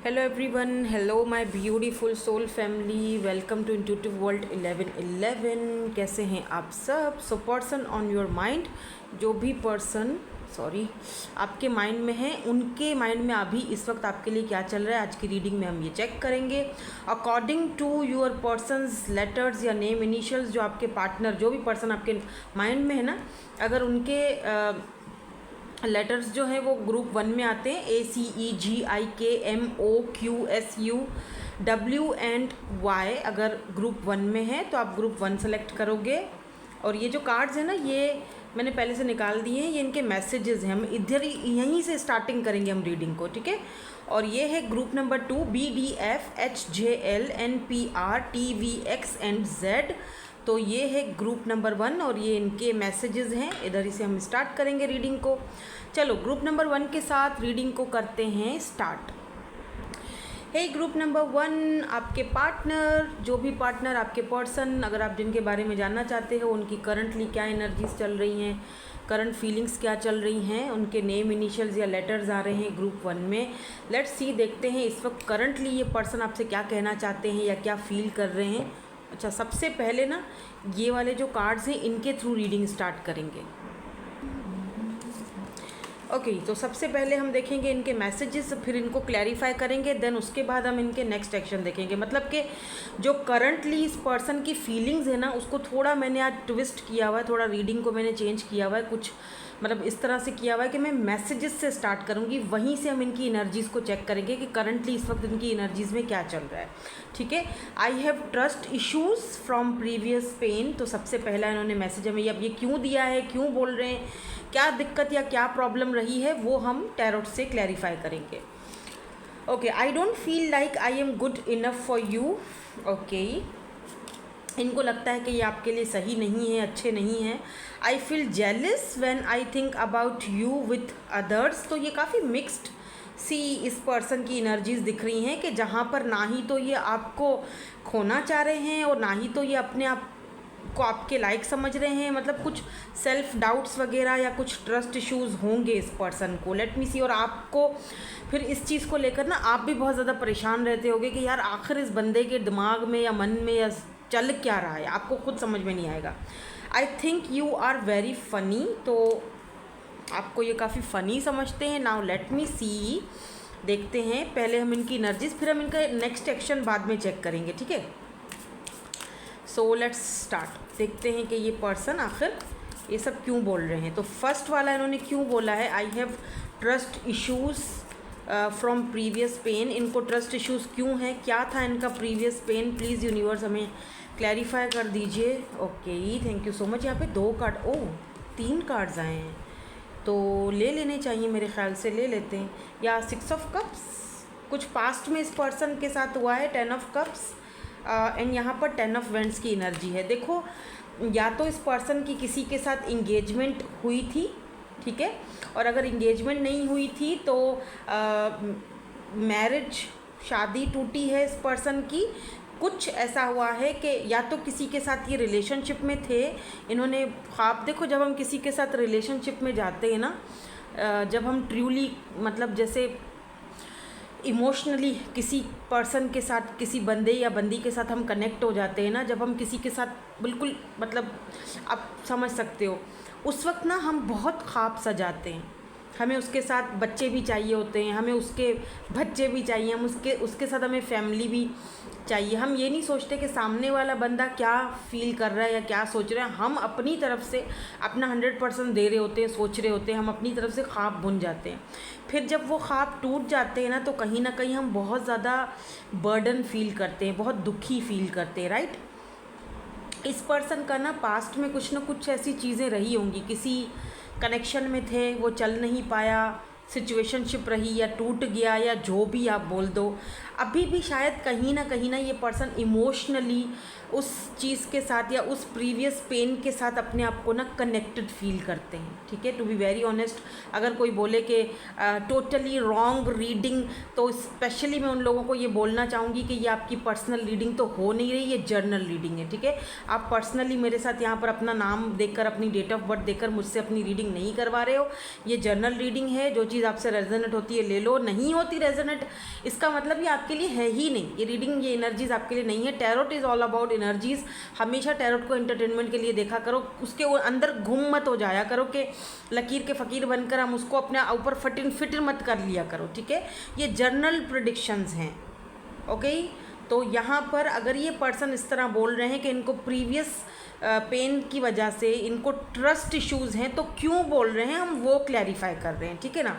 Hello everyone, hello my beautiful soul family, welcome to Intuitive World 1111। कैसे हैं आप सब? So person on your mind, जो भी पर्सन आपके माइंड में है, उनके माइंड में अभी इस वक्त आपके लिए क्या चल रहा है, आज की रीडिंग में हम ये चेक करेंगे। According to your person's letters या नेम इनिशियल्स, जो आपके पार्टनर, जो भी पर्सन आपके माइंड में है ना, अगर उनके लेटर्स जो हैं वो ग्रुप 1 में आते हैं, ACEGIKMOQSUW अगर ग्रुप 1 में है तो आप ग्रुप 1 सेलेक्ट करोगे। और ये जो कार्ड्स हैं ना, ये मैंने पहले से निकाल दिए हैं, ये इनके मैसेजेस हैं। हम इधर यहीं से स्टार्टिंग करेंगे हम रीडिंग को, ठीक है। और ये है ग्रुप नंबर 2, BDFHJLNPRTVX तो ये है ग्रुप नंबर 1 और ये इनके मैसेजेस हैं। इधर से हम स्टार्ट करेंगे रीडिंग को। चलो ग्रुप नंबर 1 के साथ रीडिंग को करते हैं स्टार्ट। हे ग्रुप नंबर 1, आपके पार्टनर, जो भी पार्टनर, आपके पर्सन, अगर आप जिनके बारे में जानना चाहते हो उनकी करंटली क्या एनर्जीज चल रही हैं, करंट फीलिंग्स क्या चल रही हैं, उनके नेम इनिशियल्स या लेटर्स आ रहे हैं ग्रुप 1 में। लेट्स सी, देखते हैं इस वक्त करंटली ये पर्सन आपसे क्या कहना चाहते हैं या क्या फील कर रहे हैं। अच्छा, सबसे पहले ना ये वाले जो कार्ड्स हैं इनके थ्रू रीडिंग स्टार्ट करेंगे। ओके तो सबसे पहले हम देखेंगे इनके मैसेजेस, फिर इनको क्लैरिफाई करेंगे, देन उसके बाद हम इनके नेक्स्ट एक्शन देखेंगे। मतलब कि जो करंटली इस पर्सन की फीलिंग्स है ना, उसको थोड़ा मैंने आज ट्विस्ट किया हुआ है, थोड़ा रीडिंग को मैंने चेंज किया हुआ है, कुछ मतलब इस तरह से किया हुआ है कि मैं मैसेजेस से स्टार्ट करूँगी, वहीं से हम इनकी एनर्जीज़ को चेक करेंगे कि करंटली इस वक्त इनकी एनर्जीज़ में क्या चल रहा है, ठीक है। I have trust issues from previous pain, तो सबसे पहला इन्होंने मैसेज हमें अब ये क्यों दिया है, क्यों बोल रहे हैं, क्या दिक्कत या क्या प्रॉब्लम रही है, वो हम टैरोट से क्लैरिफाई करेंगे। Okay, I don't feel like I am good enough for you. Okay, इनको लगता है कि ये आपके लिए सही नहीं है, अच्छे नहीं हैं। I feel jealous when I think about you with others, तो ये काफ़ी मिक्स्ड सी इस पर्सन की एनर्जीज दिख रही हैं कि जहाँ पर ना ही तो ये आपको खोना चाह रहे हैं और ना ही तो ये अपने आप को आपके लायक समझ रहे हैं। मतलब कुछ सेल्फ डाउट्स वगैरह या कुछ ट्रस्ट इश्यूज़ होंगे इस पर्सन को, लेट मी सी। और आपको फिर इस चीज़ को लेकर ना आप भी बहुत ज़्यादा परेशान रहते होगे कि यार आखिर इस बंदे के दिमाग में या मन में या चल क्या रहा है, आपको खुद समझ में नहीं आएगा। I think you are very funny, तो आपको ये काफ़ी फ़नी समझते हैं। नाउ लेट मी सी, देखते हैं पहले हम इनकी एनर्जीज, फिर हम इनका नेक्स्ट एक्शन बाद में चेक करेंगे, ठीक है। सो लेट्स स्टार्ट, देखते हैं कि ये पर्सन आखिर ये सब क्यों बोल रहे हैं। तो फर्स्ट वाला इन्होंने क्यों बोला है, I have trust issues from previous pain. इनको ट्रस्ट इश्यूज़ क्यों हैं, क्या था इनका प्रीवियस पेन, प्लीज़ यूनिवर्स हमें क्लैरिफाई कर दीजिए। Okay, thank you so much. यहाँ पे 2 कार्ड, 3 कार्ड्स आए हैं, तो ले लेने चाहिए, मेरे ख्याल से ले लेते हैं। या 6 ऑफ कप्स, कुछ पास्ट में इस पर्सन के साथ हुआ है, 10 ऑफ कप्स एंड यहाँ पर 10 ऑफ वेंट्स की एनर्जी है। देखो, या तो इस पर्सन की किसी के साथ इंगेजमेंट हुई थी, ठीक है, और अगर इंगेजमेंट नहीं हुई थी तो मैरिज, शादी टूटी है इस पर्सन की। कुछ ऐसा हुआ है कि या तो किसी के साथ ये रिलेशनशिप में थे, इन्होंने ख्वाब, देखो जब हम किसी के साथ रिलेशनशिप में जाते हैं ना, जब हम ट्रूली मतलब जैसे इमोशनली किसी पर्सन के साथ, किसी बंदे या बंदी के साथ हम कनेक्ट हो जाते हैं ना, जब हम किसी के साथ बिल्कुल मतलब आप समझ सकते हो, उस वक्त ना हम बहुत ख्वाब सजाते हैं। हमें उसके साथ बच्चे भी चाहिए होते हैं, हमें उसके बच्चे भी चाहिए, हम उसके साथ हमें फैमिली भी चाहिए। हम ये नहीं सोचते कि सामने वाला बंदा क्या फ़ील कर रहा है या क्या सोच रहा है। हम अपनी तरफ से अपना 100% दे रहे होते हैं, सोच रहे होते हैं, हम अपनी तरफ से ख्वाब बुन जाते हैं। फिर जब वो ख्वाब टूट जाते हैं ना कहीं हम बहुत ज़्यादा बर्डन फील करते हैं, बहुत दुखी फील करते हैं, राइट। इस पर्सन का ना पास्ट में कुछ ना कुछ ऐसी चीज़ें रही होंगी, किसी कनेक्शन में थे, वो चल नहीं पाया, सिचुएशनशिप रही या टूट गया या जो भी आप बोल दो। अभी भी शायद कहीं ना ये पर्सन इमोशनली उस चीज़ के साथ या उस प्रीवियस पेन के साथ अपने आप को ना कनेक्टेड फील करते हैं, ठीक है। टू बी वेरी ऑनेस्ट, अगर कोई बोले कि टोटली रॉन्ग रीडिंग, तो स्पेशली मैं उन लोगों को ये बोलना चाहूँगी कि ये आपकी पर्सनल रीडिंग तो हो नहीं रही, ये जर्नल रीडिंग है, ठीक है। आप पर्सनली मेरे साथ यहाँ पर अपना नाम देकर, अपनी डेट ऑफ बर्थ देकर मुझसे अपनी रीडिंग नहीं करवा रहे हो, ये जर्नल रीडिंग है। जो चीज़ आपसे रेजोनेट होती है ले लो, नहीं होती रेजोनेट इसका मतलब ये आपके लिए है ही नहीं, ये रीडिंग ये एनर्जीज आपके लिए नहीं है। Tarot is all about energies. हमेशा टैरोट को एंटरटेनमेंट के लिए देखा करो, उसके अंदर घूम मत हो जाया करो कि लकीर के फ़कीर बनकर हम उसको अपने ऊपर फिट मत कर लिया करो, ठीक है। ये जर्नल प्रेडिक्शंस हैं, ओके। तो यहाँ पर अगर ये पर्सन इस तरह बोल रहे हैं कि इनको प्रीवियस पेन की वजह से इनको ट्रस्ट इश्यूज़ हैं, तो क्यों बोल रहे हैं हम वो क्लैरिफाई कर रहे हैं, ठीक है ना।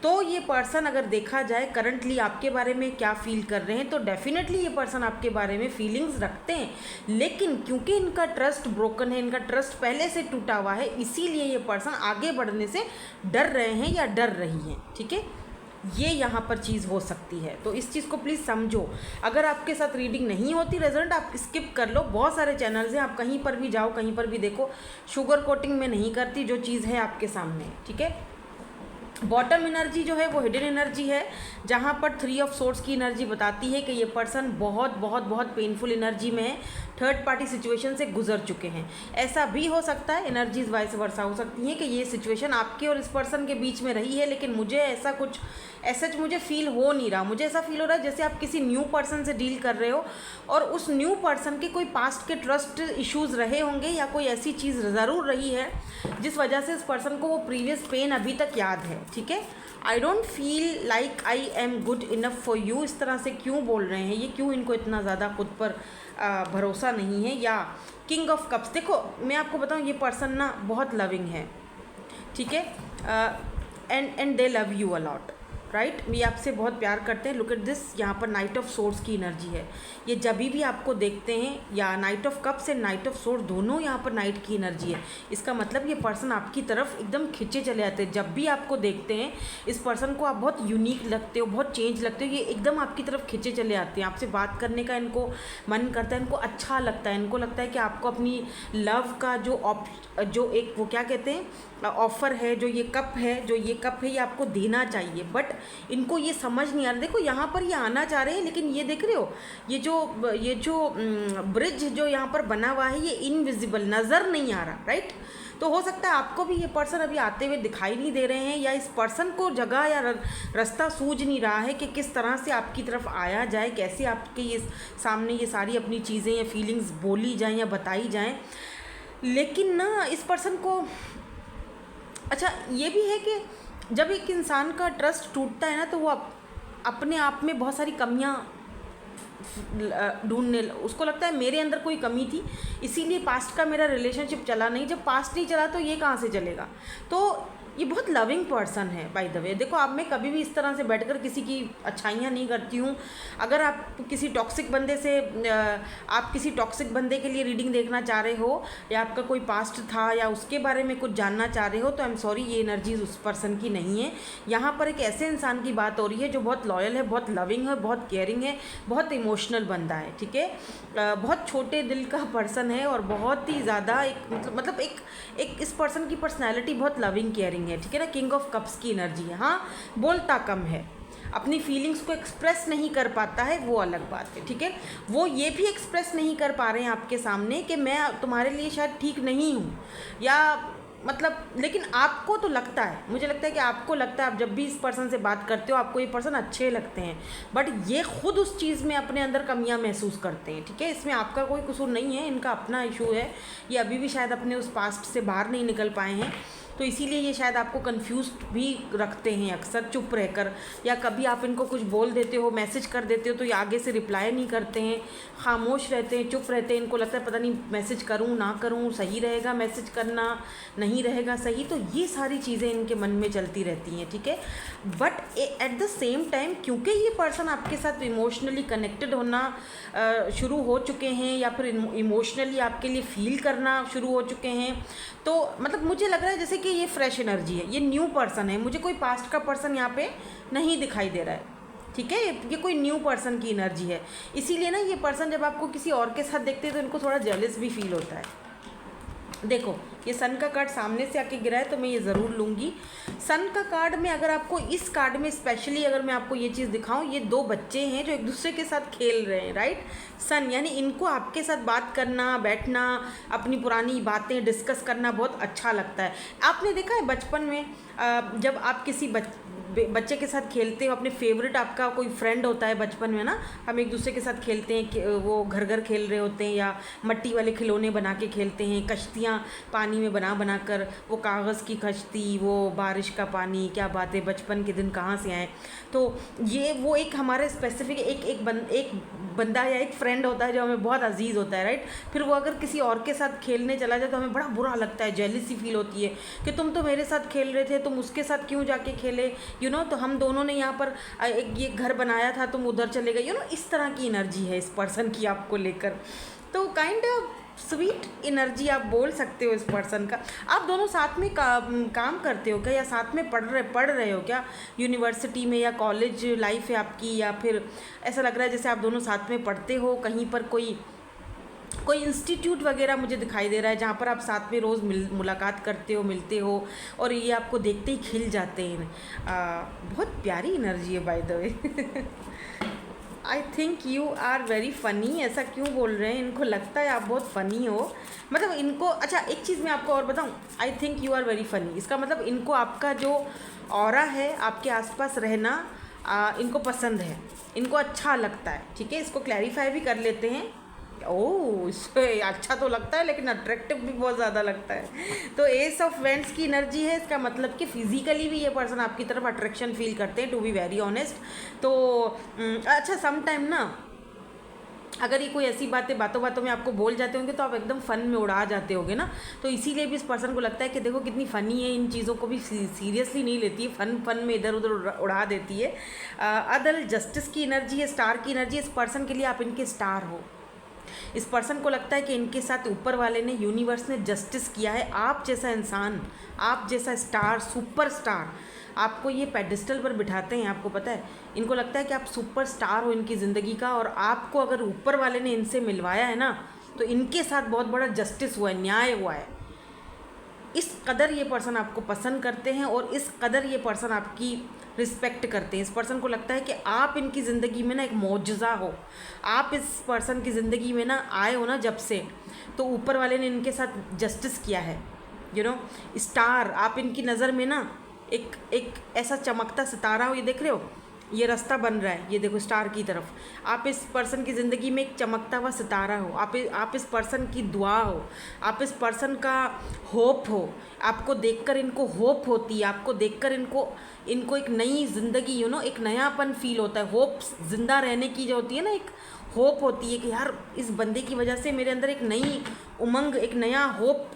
तो ये पर्सन अगर देखा जाए करंटली आपके बारे में क्या फील कर रहे हैं, तो डेफिनेटली ये पर्सन आपके बारे में फीलिंग्स रखते हैं, लेकिन क्योंकि इनका ट्रस्ट ब्रोकन है, इनका ट्रस्ट पहले से टूटा हुआ है, इसीलिए ये पर्सन आगे बढ़ने से डर रहे हैं या डर रही हैं, ठीक है। ये यहाँ पर चीज़ हो सकती है, तो इस चीज़ को प्लीज़ समझो। अगर आपके साथ रीडिंग नहीं होती रेजोनेट, आप स्किप कर लो, बहुत सारे चैनल्स हैं, आप कहीं पर भी जाओ, कहीं पर भी देखो, शुगर कोटिंग में नहीं करती, जो चीज़ है आपके सामने, ठीक है। बॉटम एनर्जी जो है वो हिडन एनर्जी है, जहाँ पर 3 ऑफ सोर्ड्स की एनर्जी बताती है कि ये पर्सन बहुत बहुत बहुत पेनफुल एनर्जी में है, थर्ड पार्टी सिचुएशन से गुजर चुके हैं। ऐसा भी हो सकता है, एनर्जीज वाइस वर्सा हो सकती हैं कि ये सिचुएशन आपके और इस पर्सन के बीच में रही है, लेकिन मुझे ऐसा कुछ मुझे फील हो नहीं रहा। मुझे ऐसा फील हो रहा है जैसे आप किसी न्यू पर्सन से डील कर रहे हो और उस न्यू पर्सन के कोई पास्ट के ट्रस्ट इश्यूज़ रहे होंगे या कोई ऐसी चीज़ ज़रूर रही है जिस वजह से इस पर्सन को वो प्रीवियस पेन अभी तक याद है, ठीक है। I don't feel like I am good enough for you, इस तरह से क्यों बोल रहे हैं ये, क्यों इनको इतना ज़्यादा खुद पर भरोसा नहीं है। या किंग ऑफ कप्स, देखो मैं आपको बताऊँ ये पर्सन ना बहुत लविंग है, ठीक है, and they love you a lot, right. ये आपसे बहुत प्यार करते हैं। लुक एट दिस, यहाँ पर नाइट ऑफ सोर्ड्स की एनर्जी है। ये जब भी आपको देखते हैं, या night of cups and night of sword दोनों यहाँ पर नाइट की एनर्जी है। इसका मतलब ये पर्सन आपकी तरफ एकदम खिंचे चले आते हैं। जब भी आपको देखते हैं इस पर्सन को आप बहुत यूनिक लगते हो, बहुत चेंज लगते हो, ये एकदम आपकी तरफ खिंचे चले आते हैं। आपसे बात करने का इनको मन करता है, इनको अच्छा लगता है, इनको लगता है कि आपको अपनी लव का जो एक वो क्या कहते हैं ऑफ़र है, जो ये कप है ये आपको देना चाहिए, बट इनको ये समझ नहीं आ रहा। देखो यहाँ पर ये आना चाह रहे हैं, लेकिन ये देख रहे हो ये जो ब्रिज जो यहाँ पर बना हुआ है ये इनविजिबल, नज़र नहीं आ रहा, राइट। तो हो सकता है आपको भी ये पर्सन अभी आते हुए दिखाई नहीं दे रहे हैं, या इस पर्सन को जगह या रास्ता सूझ नहीं रहा है कि किस तरह से आपकी तरफ आया जाए, कैसे आपके ये सामने ये सारी अपनी चीज़ें या फीलिंग्स बोली जाएं या बताई जाएं। लेकिन ना इस पर्सन को अच्छा ये भी है कि जब एक इंसान का ट्रस्ट टूटता है ना, तो वो अपने आप में बहुत सारी कमियां ढूंढने, उसको लगता है मेरे अंदर कोई कमी थी, इसीलिए पास्ट का मेरा रिलेशनशिप चला नहीं। जब पास्ट नहीं चला तो ये कहाँ से चलेगा। तो ये बहुत लविंग पर्सन है बाय द वे। देखो आप, मैं कभी भी इस तरह से बैठकर किसी की अच्छाइयाँ नहीं करती हूँ। अगर आप किसी टॉक्सिक बंदे के लिए रीडिंग देखना चाह रहे हो, या आपका कोई पास्ट था या उसके बारे में कुछ जानना चाह रहे हो, तो आई एम सॉरी, ये एनर्जीज उस पर्सन की नहीं है। यहाँ पर एक ऐसे इंसान की बात हो रही है जो बहुत लॉयल है, बहुत लविंग है, बहुत केयरिंग है, बहुत इमोशनल बंदा है, ठीक है। बहुत छोटे दिल का पर्सन है और बहुत ही ज़्यादा मतलब एक इस पर्सन की पर्सनैलिटी बहुत लविंग केयरिंग है, ठीक है ना। किंग ऑफ कप्स की एनर्जी है। हाँ, बोलता कम है, अपनी फीलिंग्स को एक्सप्रेस नहीं कर पाता है, वो अलग बात है, ठीक है। वो ये भी एक्सप्रेस नहीं कर पा रहे हैं आपके सामने कि मैं तुम्हारे लिए शायद ठीक नहीं हूँ, या मतलब, लेकिन आपको तो लगता है, मुझे लगता है कि आपको लगता है, आप जब भी इस पर्सन से बात करते हो आपको ये पर्सन अच्छे लगते हैं, बट ये खुद उस चीज़ में अपने अंदर कमियां महसूस करते हैं, ठीक है। इसमें आपका कोई कसूर नहीं है, इनका अपना इशू है। ये अभी भी शायद अपने उस पास्ट से बाहर नहीं निकल पाए हैं, तो इसीलिए ये शायद आपको कंफ्यूज्ड भी रखते हैं अक्सर चुप रहकर, या कभी आप इनको कुछ बोल देते हो, मैसेज कर देते हो, तो ये आगे से रिप्लाई नहीं करते हैं, खामोश रहते हैं, चुप रहते हैं। इनको लगता है पता नहीं मैसेज करूं ना करूं, सही रहेगा मैसेज करना, नहीं रहेगा सही। तो ये सारी चीज़ें इनके मन में चलती रहती हैं, ठीक है। But at the same time, क्योंकि ये पर्सन आपके साथ इमोशनली कनेक्टेड होना शुरू हो चुके हैं, या फिर इमोशनली आपके लिए फील करना शुरू हो चुके हैं, तो मतलब मुझे लग रहा है जैसे कि ये फ्रेश एनर्जी है, ये न्यू पर्सन है। मुझे कोई पास्ट का पर्सन यहाँ पे नहीं दिखाई दे रहा है, ठीक है। ये कोई न्यू पर्सन की एनर्जी है। इसीलिए ना ये पर्सन जब आपको किसी और के साथ देखते हैं तो इनको थोड़ा जेलस भी फील होता है। देखो ये सन का कार्ड सामने से आके गिरा है, तो मैं ये ज़रूर लूँगी। सन का कार्ड में अगर आपको इस कार्ड में स्पेशली अगर मैं आपको ये चीज़ दिखाऊं, ये दो बच्चे हैं जो एक दूसरे के साथ खेल रहे हैं, राइट। सन यानी इनको आपके साथ बात करना, बैठना, अपनी पुरानी बातें डिस्कस करना बहुत अच्छा लगता है। आपने देखा है बचपन में जब आप किसी बच्चे के साथ खेलते हो, अपने फेवरेट आपका कोई फ्रेंड होता है बचपन में ना, हम एक दूसरे के साथ खेलते हैं कि वो घर घर खेल रहे होते हैं या मट्टी वाले खिलौने बना के खेलते हैं, कश्तियाँ पानी में बना कर, वो कागज़ की कश्ती, वो बारिश का पानी, क्या बात है, बचपन के दिन कहाँ से आए। तो ये वो एक हमारे स्पेसिफिक एक बंदा या एक फ्रेंड होता है जो हमें बहुत अजीज़ होता है, राइट। फिर वो अगर किसी और के साथ खेलने चला जाए तो हमें बड़ा बुरा लगता है, जेलसी फील होती है कि तुम तो मेरे साथ खेल रहे थे, तुम उसके साथ क्यों जाके खेले, तो हम दोनों ने यहाँ पर एक ये घर बनाया था, तुम उधर चले गए, इस तरह की एनर्जी है इस पर्सन की आपको लेकर। तो काइंड ऑफ स्वीट एनर्जी आप बोल सकते हो इस पर्सन का। आप दोनों साथ में काम करते हो क्या, या साथ में पढ़ रहे हो क्या, यूनिवर्सिटी में, या कॉलेज लाइफ है आपकी, या फिर ऐसा लग रहा है जैसे आप दोनों साथ में पढ़ते हो कहीं पर, कोई इंस्टीट्यूट वगैरह मुझे दिखाई दे रहा है जहाँ पर आप साथ में रोज़ मुलाकात करते हो, मिलते हो, और ये आपको देखते ही खिल जाते हैं। बहुत प्यारी एनर्जी है by the way. I think you are very funny. ऐसा क्यों बोल रहे हैं, इनको लगता है आप बहुत फ़नी हो, मतलब इनको, अच्छा एक चीज़ मैं आपको और बताऊं, I think you are very funny, इसका मतलब इनको आपका जो ऑरा है, आपके आसपास रहना इनको पसंद है, इनको अच्छा लगता है, ठीक है। इसको क्लैरिफाई भी कर लेते हैं। ओह, इससे अच्छा तो लगता है लेकिन अट्रैक्टिव भी बहुत ज़्यादा लगता है। तो एस ऑफ वेंट्स की एनर्जी है, इसका मतलब कि फिजिकली भी ये पर्सन आपकी तरफ अट्रैक्शन फील करते हैं, टू बी वेरी ऑनेस्ट। तो अच्छा, सम टाइम ना अगर ये कोई ऐसी बातों बातों में आपको बोल जाते होंगे तो आप एकदम फ़न में उड़ा जाते होगे ना, तो इसीलिए भी इस पर्सन को लगता है कि देखो कितनी फ़नी है, इन चीज़ों को भी सीरियसली नहीं लेती है, फ़न में इधर उधर उड़ा देती है। अदर जस्टिस की एनर्जी है, स्टार की एनर्जी है। इस पर्सन के लिए आप इनके स्टार हो। इस पर्सन को लगता है कि इनके साथ ऊपर वाले ने, यूनिवर्स ने जस्टिस किया है। आप जैसा इंसान, आप जैसा स्टार, सुपर स्टार, आपको ये पेडिस्टल पर बिठाते हैं। आपको पता है, इनको लगता है कि आप सुपर स्टार हो इनकी ज़िंदगी का, और आपको अगर ऊपर वाले ने इनसे मिलवाया है ना, तो इनके साथ बहुत बड़ा जस्टिस हुआ है, न्याय हुआ है। इस कदर ये पर्सन आपको पसंद करते हैं और इस कदर ये पर्सन आपकी रिस्पेक्ट करते हैं। इस पर्सन को लगता है कि आप इनकी ज़िंदगी में ना एक मौजज़ा हो। आप इस पर्सन की ज़िंदगी में ना आए हो ना जब से, तो ऊपर वाले ने इनके साथ जस्टिस किया है। स्टार, आप इनकी नज़र में ना एक ऐसा चमकता सितारा हो। ये देख रहे हो, ये रास्ता बन रहा है, ये देखो स्टार की तरफ। आप इस पर्सन की ज़िंदगी में एक चमकता हुआ सितारा हो। आप इस पर्सन की दुआ हो, आप इस पर्सन का होप हो। आपको देखकर इनको होप होती है, आपको देखकर इनको एक नई ज़िंदगी, एक नयापन फील होता है। होप, जिंदा रहने की जो होती है ना, एक होप होती है कि यार इस बंदे की वजह से मेरे अंदर एक नई उमंग, एक नया होप,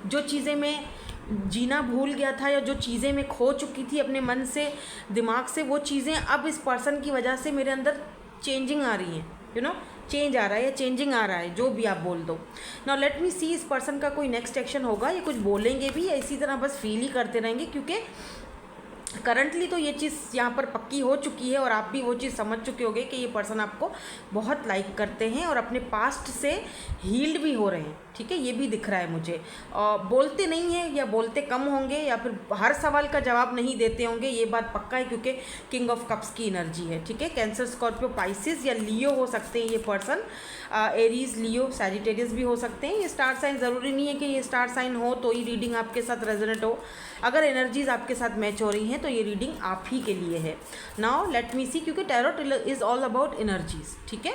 जो चीज़ें मैं जीना भूल गया था या जो चीज़ें मैं खो चुकी थी अपने मन से, दिमाग से, वो चीज़ें अब इस पर्सन की वजह से मेरे अंदर चेंजिंग आ रही हैं। चेंज आ रहा है या चेंजिंग आ रहा है, जो भी आप बोल दो। नाउ लेट मी सी, इस पर्सन का कोई नेक्स्ट एक्शन होगा, ये कुछ बोलेंगे भी या इसी तरह बस फील ही करते रहेंगे, क्योंकि करंटली तो ये चीज़ यहाँ पर पक्की हो चुकी है और आप भी वो चीज़ समझ चुके होंगे कि ये पर्सन आपको बहुत लाइक करते हैं और अपने पास्ट से हील्ड भी हो रहे हैं, ठीक है। ये भी दिख रहा है मुझे। बोलते नहीं हैं या बोलते कम होंगे या फिर हर सवाल का जवाब नहीं देते होंगे, ये बात पक्का है, क्योंकि किंग ऑफ कप्स की एनर्जी है, ठीक है। कैंसर, स्कॉर्पियो, पाइसिस या लियो हो सकते हैं ये पर्सन। एरीज, लियो, सैजिटेरियस भी हो सकते हैं। ये स्टार साइन, ज़रूरी नहीं है कि ये स्टार साइन हो तो ही रीडिंग आपके साथ रेजोनेट हो। अगर एनर्जीज आपके साथ मैच हो रही हैं तो ये रीडिंग आप ही के लिए है। नाउ लेट मी सी, क्योंकि tarot is all about energies, ठीक है।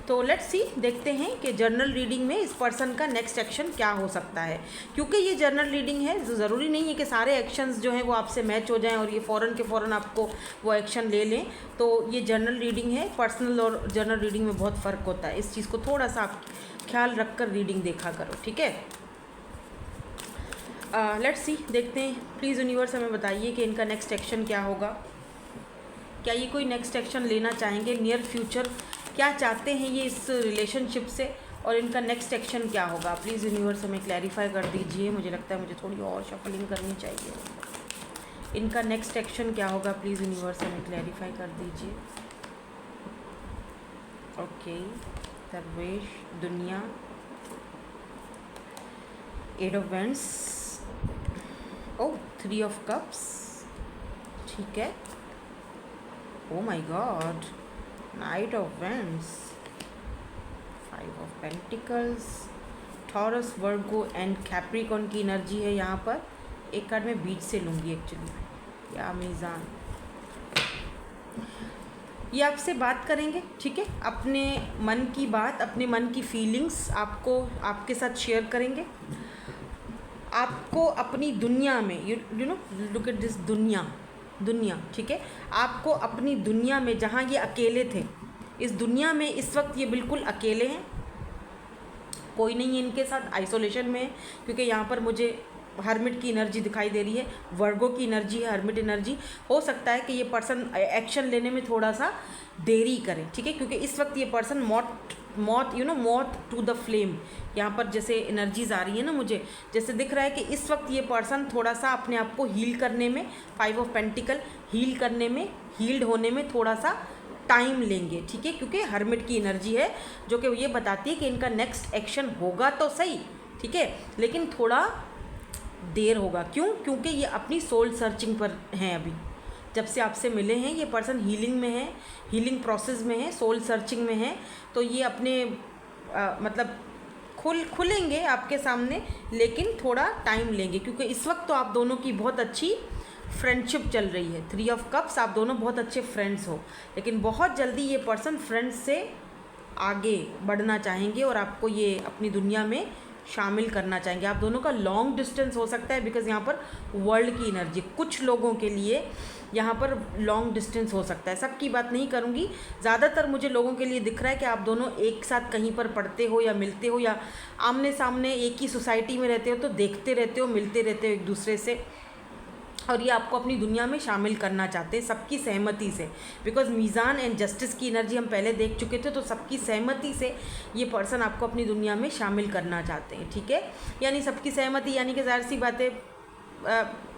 तो लेट्स सी, देखते हैं कि जर्नल रीडिंग में इस पर्सन का नेक्स्ट एक्शन क्या हो सकता है। क्योंकि ये जर्नल रीडिंग है, ज़रूरी नहीं है कि सारे एक्शंस जो हैं वो आपसे मैच हो जाएं और ये फ़ौरन के फ़ौरन आपको वो एक्शन ले लें। तो ये जर्नल रीडिंग है। पर्सनल और जर्नल रीडिंग में बहुत फ़र्क होता है, इस चीज़ को थोड़ा सा आप ख्याल रख कर रीडिंग देखा करो, ठीक है। लेट्स सी, देखते हैं। प्लीज़ यूनिवर्स हमें बताइए कि इनका नेक्स्ट एक्शन क्या होगा। क्या ये कोई नेक्स्ट एक्शन लेना चाहेंगे नियर फ्यूचर, क्या चाहते हैं ये इस रिलेशनशिप से, और इनका नेक्स्ट एक्शन क्या होगा। प्लीज़ यूनिवर्स हमें क्लैरिफाई कर दीजिए। मुझे लगता है मुझे थोड़ी और शफलिंग करनी चाहिए। इनका नेक्स्ट एक्शन क्या होगा, प्लीज़ यूनिवर्स हमें क्लैरिफाई कर दीजिए। ओके, दरवेश, दुनिया, eight of wands, oh, 3 of cups, ठीक है। Oh my god, knight of wands, 5 of pentacles, Taurus, Virgo and Capricorn की एनर्जी है यहाँ पर। एक कार्ड मैं बीच से लूँगी एक्चुअली, या मीज़ान, ये आपसे बात करेंगे, ठीक है, अपने मन की बात, अपने मन की फीलिंग्स आपके साथ शेयर करेंगे। आपको अपनी दुनिया में, you know look at this दुनिया, ठीक है, आपको अपनी दुनिया में जहाँ ये अकेले थे, इस दुनिया में इस वक्त ये बिल्कुल अकेले हैं, कोई नहीं है इनके साथ, आइसोलेशन में है, क्योंकि यहाँ पर मुझे हर्मिट की एनर्जी दिखाई दे रही है, वर्गो की एनर्जी है, हर्मिट एनर्जी। हो सकता है कि ये पर्सन एक्शन लेने में थोड़ा सा देरी करे, ठीक है, क्योंकि इस वक्त ये पर्सन मौत टू द फ्लेम, यहाँ पर जैसे एनर्जीज आ रही है ना, मुझे जैसे दिख रहा है कि इस वक्त ये पर्सन थोड़ा सा अपने आप को हील करने में, 5 ऑफ पेंटिकल हील करने में, हील्ड होने में थोड़ा सा टाइम लेंगे, ठीक है, क्योंकि हर्मिट की एनर्जी है जो कि ये बताती है कि इनका नेक्स्ट एक्शन होगा तो सही, ठीक है, लेकिन थोड़ा देर होगा। क्यों? क्योंकि ये अपनी सोल सर्चिंग पर हैं अभी, जब से आपसे मिले हैं ये पर्सन हीलिंग में है, हीलिंग प्रोसेस में है, सोल सर्चिंग में है, तो ये अपने मतलब खुलेंगे आपके सामने, लेकिन थोड़ा टाइम लेंगे, क्योंकि इस वक्त तो आप दोनों की बहुत अच्छी फ्रेंडशिप चल रही है। 3 ऑफ कप्स, आप दोनों बहुत अच्छे फ्रेंड्स हो, लेकिन बहुत जल्दी ये पर्सन फ्रेंड्स से आगे बढ़ना चाहेंगे और आपको ये अपनी दुनिया में शामिल करना चाहेंगे। आप दोनों का लॉन्ग डिस्टेंस हो सकता है, बिकॉज यहाँ पर वर्ल्ड की एनर्जी, कुछ लोगों के लिए यहाँ पर लॉन्ग डिस्टेंस हो सकता है, सबकी बात नहीं करूँगी, ज़्यादातर मुझे लोगों के लिए दिख रहा है कि आप दोनों एक साथ कहीं पर पढ़ते हो या मिलते हो, या आमने सामने एक ही सोसाइटी में रहते हो, तो देखते रहते हो, मिलते रहते हो एक दूसरे से, और ये आपको अपनी दुनिया में शामिल करना चाहते हैं सबकी सहमति से, बिकॉज मीज़ान एंड जस्टिस की एनर्जी हम पहले देख चुके थे, तो सबकी सहमति से ये पर्सन आपको अपनी दुनिया में शामिल करना चाहते हैं, ठीक है, यानी सबकी सहमति, यानी कि ज़ाहिर सी बात है,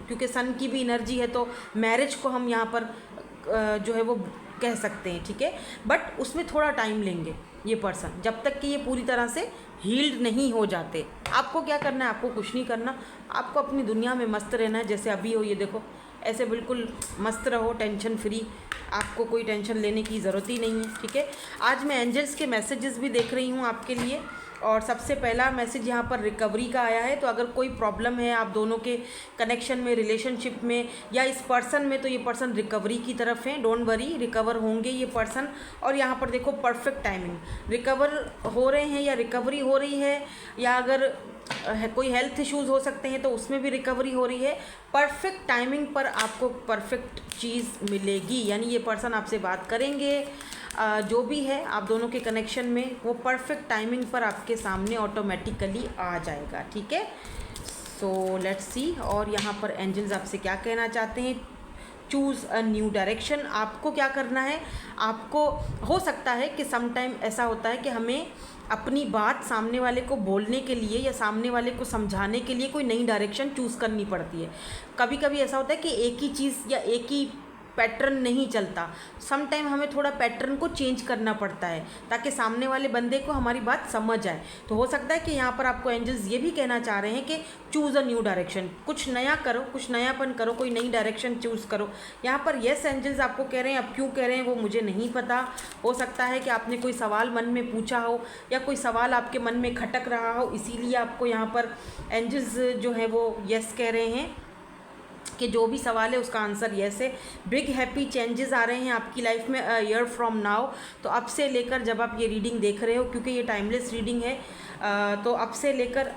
क्योंकि सन की भी एनर्जी है, तो मैरिज को हम यहाँ पर जो है वो कह सकते हैं, ठीक है, बट उसमें थोड़ा टाइम लेंगे ये पर्सन, जब तक कि ये पूरी तरह से हील्ड नहीं हो जाते। आपको क्या करना है? आपको कुछ नहीं करना, आपको अपनी दुनिया में मस्त रहना है, जैसे अभी हो, ये देखो ऐसे बिल्कुल मस्त रहो, टेंशन फ्री, आपको कोई टेंशन लेने की ज़रूरत ही नहीं है, ठीक है। आज मैं एंजल्स के मैसेजेस भी देख रही हूँ आपके लिए, और सबसे पहला मैसेज यहाँ पर रिकवरी का आया है, तो अगर कोई प्रॉब्लम है आप दोनों के कनेक्शन में, रिलेशनशिप में या इस पर्सन में, तो ये पर्सन रिकवरी की तरफ है, डोंट वरी, रिकवर होंगे ये पर्सन। और यहाँ पर देखो पर्फेक्ट टाइमिंग, रिकवर हो रहे हैं या रिकवरी हो रही है, या अगर कोई हेल्थ इश्यूज़ हो सकते हैं तो उसमें भी रिकवरी हो रही है, परफेक्ट टाइमिंग पर आपको परफेक्ट चीज़ मिलेगी, यानी ये पर्सन आपसे बात करेंगे, जो भी है आप दोनों के कनेक्शन में, वो परफेक्ट टाइमिंग पर आपके सामने ऑटोमेटिकली आ जाएगा, ठीक है। सो लेट्स सी, और यहाँ पर एंजल्स आपसे क्या कहना चाहते हैं। चूज़ अ न्यू डायरेक्शन, आपको क्या करना है, आपको हो सकता है कि समटाइम ऐसा होता है कि हमें अपनी बात सामने वाले को बोलने के लिए या सामने वाले को समझाने के लिए कोई नई डायरेक्शन चूज़ करनी पड़ती है। कभी कभी ऐसा होता है कि एक ही चीज़ या एक ही पैटर्न नहीं चलता, सम टाइम हमें थोड़ा पैटर्न को चेंज करना पड़ता है ताकि सामने वाले बंदे को हमारी बात समझ आए। तो हो सकता है कि यहाँ पर आपको एंजल्स ये भी कहना चाह रहे हैं कि चूज़ अ न्यू डायरेक्शन, कुछ नया करो, कुछ नयापन करो, कोई नई डायरेक्शन चूज़ करो। यहाँ पर येस एंजल्स आपको कह रहे हैं, अब क्यों कह रहे हैं वो मुझे नहीं पता, हो सकता है कि आपने कोई सवाल मन में पूछा हो या कोई सवाल आपके मन में खटक रहा हो, इसीलिए आपको यहाँ पर एंजल्स जो है वो येस कह रहे हैं कि जो भी सवाल है उसका आंसर येस है। बिग हैप्पी चेंजेस आ रहे हैं आपकी लाइफ में ईयर फ्रॉम नाउ, तो अब से लेकर जब आप ये रीडिंग देख रहे हो, क्योंकि ये टाइमलेस रीडिंग है, तो अब से लेकर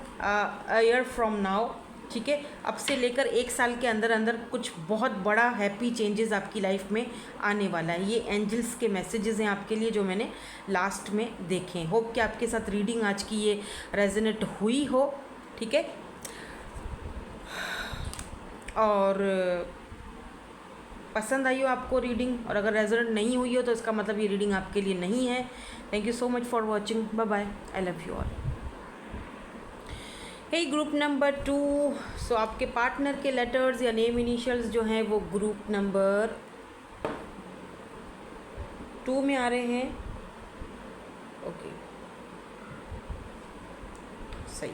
ईयर फ्रॉम नाउ, ठीक है, अब से लेकर 1 साल के अंदर अंदर कुछ बहुत बड़ा हैप्पी चेंजेस आपकी लाइफ में आने वाला है। ये एंजल्स के मैसेजेस हैं आपके लिए जो मैंने लास्ट में देखे। होप कि आपके साथ रीडिंग आज की ये रेजोनेट हुई हो, ठीक है, और पसंद आई हो आपको रीडिंग, और अगर रेजोनेट नहीं हुई हो तो इसका मतलब ये रीडिंग आपके लिए नहीं है। Thank you so much for watching, bye bye, I love you all. Hey group number 2, so आपके पार्टनर के लेटर्स या नेम इनिशियल्स जो हैं वो ग्रुप नंबर 2 में आ रहे हैं, ओके सही।